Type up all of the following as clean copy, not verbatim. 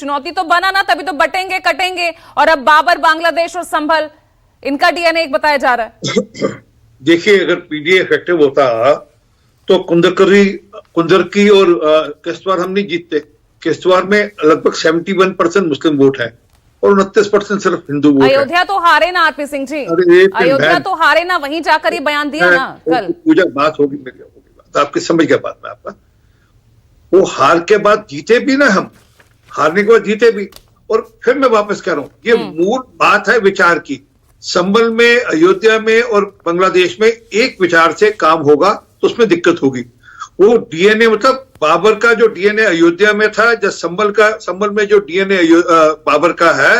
चुनौती तो बना ना, तभी तो बटेंगे कटेंगे। और अब बाबर, बांग्लादेश और संभल, इनका डीएनए एक बताया जा रहा है। देखिए, अगर पीडीए इफेक्टिव होता तो कुंदरकी और किश्तवाड़ हम नहीं जीतते। किश्तवाड़ में लगभग 71% मुस्लिम वोट है और 29% सिर्फ हिंदू वोट है। अयोध्या तो हारे ना आरपी सिंह जी, अयोध्या तो हारे ना, वहीं जाकर ही बयान दिया ना कल। पूजा बात होगी, मेरी होगी बात, आपकी समझ गया बात में आपका। वो हार के बाद जीते भी ना, हम हारने के बाद जीते भी। और फिर मैं वापस कह रहा हूं, ये मूल बात है विचार की। संभल में, अयोध्या में और बांग्लादेश में एक विचार से काम होगा तो उसमें दिक्कत होगी। वो डीएनए, मतलब बाबर का जो डीएनए अयोध्या में था, जब संभल में जो डीएनए बाबर का है,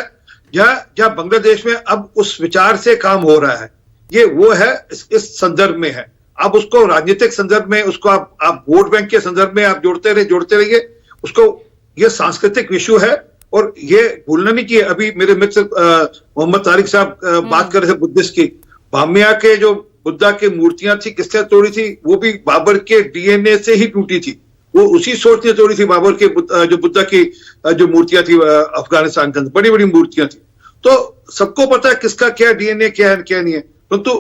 जहां बांग्लादेश में अब उस विचार से काम हो रहा है, ये वो है, इस संदर्भ में है। अब उसको राजनीतिक संदर्भ में, उसको आप वोट बैंक के संदर्भ में आप जोड़ते रहिए उसको। ये सांस्कृतिक इशू है और ये भूलना नहीं चाहिए। अभी मेरे मित्र मोहम्मद तारिक साहब बात कर रहे थे बुद्धिस्ट की। बामिया के जो बुद्धा की मूर्तियां थी, किसने तोड़ी थी? वो भी बाबर के डीएनए से ही टूटी थी। वो उसी सोच ने तोड़ी थी बाबर के जो बुद्धा की जो मूर्तियां थी अफगानिस्तान के अंदर, बड़ी बड़ी मूर्तियां थी। तो सबको पता है किसका क्या डीएनए क्या है क्या नहीं है। परंतु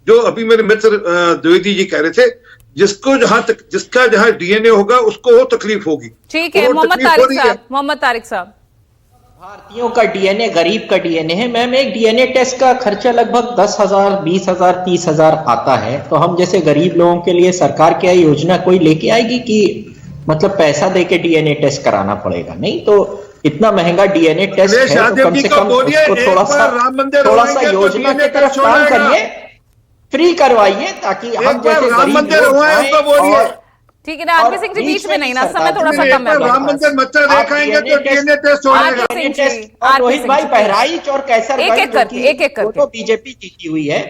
जो अभी मेरे मित्र द्विवेदी जी कह रहे थे, जिसका जहां डीएनए होगा उसको वो तकलीफ होगी। ठीक है मोहम्मद तारिक साहब, भारतीयों का डीएनए गरीब का डीएनए है। मैम, एक डीएनए टेस्ट का खर्चा लगभग 10,000, 20,000, 30,000 आता है। तो हम जैसे गरीब लोगों के लिए सरकार क्या योजना कोई लेके आएगी कि मतलब पैसा देके डीएनए टेस्ट कराना पड़ेगा? नहीं, तो इतना महंगा डीएनए टेस्ट है तो कम से कम उसको थोड़ा सा योजना की तरफ काम करिए, फ्री करवाइए, ताकि हम जैसे गरीब। ठीक है ना आरपी सिंह जी, बीच में नहीं ना, समय थोड़ा सा कम है। राम मंदिर मच्छर देखाएंगे तो डीएनए टेस्ट हो जाएगा। रोहित भाई, बहराइच और कैसरगंज एक दोनों बीजेपी जीती हुई है।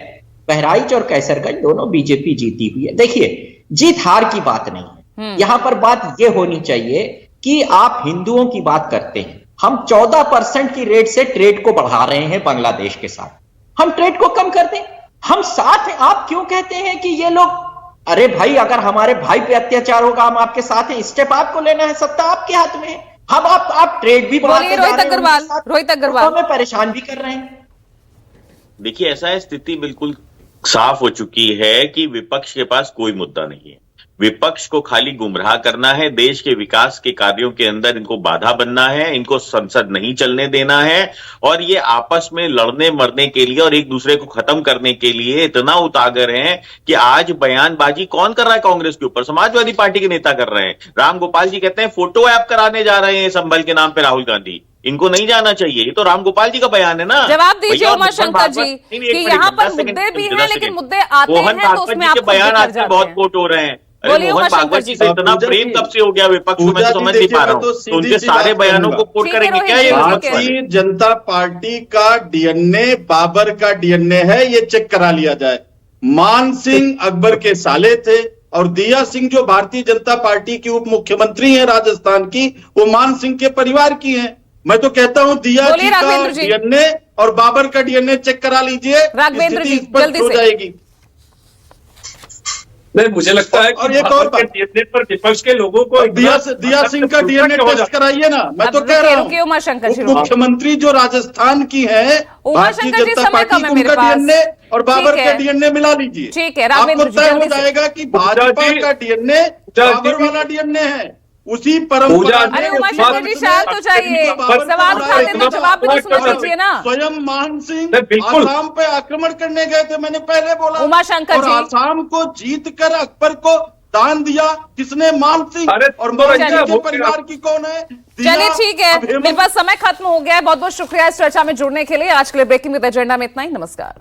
बहराइच और कैसरगंज दोनों बीजेपी जीती हुई है। देखिए, जीत हार की बात नहीं है, यहां पर बात यह होनी चाहिए कि आप हिंदुओं की बात करते हैं। हम 14% की रेट से ट्रेड को बढ़ा रहे हैं बांग्लादेश के साथ, हम ट्रेड को कम कर दें, हम साथ हैं। आप क्यों कहते हैं कि ये लोग, अरे भाई, अगर हमारे भाई पे अत्याचार होगा हम आपके साथ हैं। स्टेप आपको लेना है, सत्ता आपके हाथ में है। हम आप ट्रेड भी बढ़ाते जा रहे हैं, रोहित अग्रवाल हमें परेशान भी कर रहे हैं। देखिए, ऐसा है, स्थिति बिल्कुल साफ हो चुकी है कि विपक्ष के पास कोई मुद्दा नहीं है। विपक्ष को खाली गुमराह करना है, देश के विकास के कार्यों के अंदर इनको बाधा बनना है, इनको संसद नहीं चलने देना है। और ये आपस में लड़ने मरने के लिए और एक दूसरे को खत्म करने के लिए इतना उतागर हैं कि आज बयानबाजी कौन कर रहा है कांग्रेस के ऊपर? समाजवादी पार्टी के नेता कर रहे हैं। राम गोपाल जी कहते हैं फोटो ऐप कराने जा रहे हैं संभल के नाम पे राहुल गांधी, इनको नहीं जाना चाहिए। ये तो राम गोपाल जी का बयान है ना। जवाब दीजिए उमाशंकर जी कि यहाँ पर मुद्दे भी हैं, लेकिन मुद्दे आते हैं तो उसमें आप बयान आजकल बहुत कोट हो रहे हैं। मोहन भागवत जी से इतना प्रेम कब से हो गया विपक्ष को, मैं तो समझ नहीं पा रहा हूँ। तो उनके सारे बयानों को कोट करेंगे क्या ये? भारतीय जनता पार्टी का डीएनए बाबर का डीएनए है, ये चेक करा लिया जाए। मान सिंह अकबर के साले थे और दिया सिंह जो भारतीय जनता पार्टी की उप मुख्यमंत्री है राजस्थान की, वो मान सिंह के परिवार की है। मैं तो कहता हूँ दिया जी का डीएनए और बाबर का डीएनए चेक करा लीजिए, स्थिति स्पष्ट हो जाएगी। नहीं, मुझे लगता है कि एक और डीएनए पर विपक्ष के लोगों को दिया सिंह का डीएनए टेस्ट कराइए ना। मैं तो कह रहा हूँ मुख्यमंत्री जो राजस्थान की है भारतीय जनता पार्टी, उनका डीएनए और बाबर का डीएनए मिला लीजिए। ठीक है, आपको तय हो जाएगा कि भाजपा का डीएनए बाबर वाला डीएनए है, उसी परंपरा। अरे उमाशंकर जी शांत हो जाइए, सवाल उठाते तो जवाब भी तो सुन लीजिए ना। स्वयं मान सिंह आसाम पे आक्रमण करने गए थे, मैंने पहले बोला। उमाशंकर जी, आसाम को जीत कर अकबर को दान दिया किसने? मान सिंह। और मान सिंह के परिवार की कौन है? चलिए ठीक है, मेरे पास समय खत्म हो गया है। बहुत बहुत शुक्रिया इस चर्चा में जुड़ने के लिए। आज के लिए ब्रेकिंग विद एजेंडा में इतना ही। नमस्कार।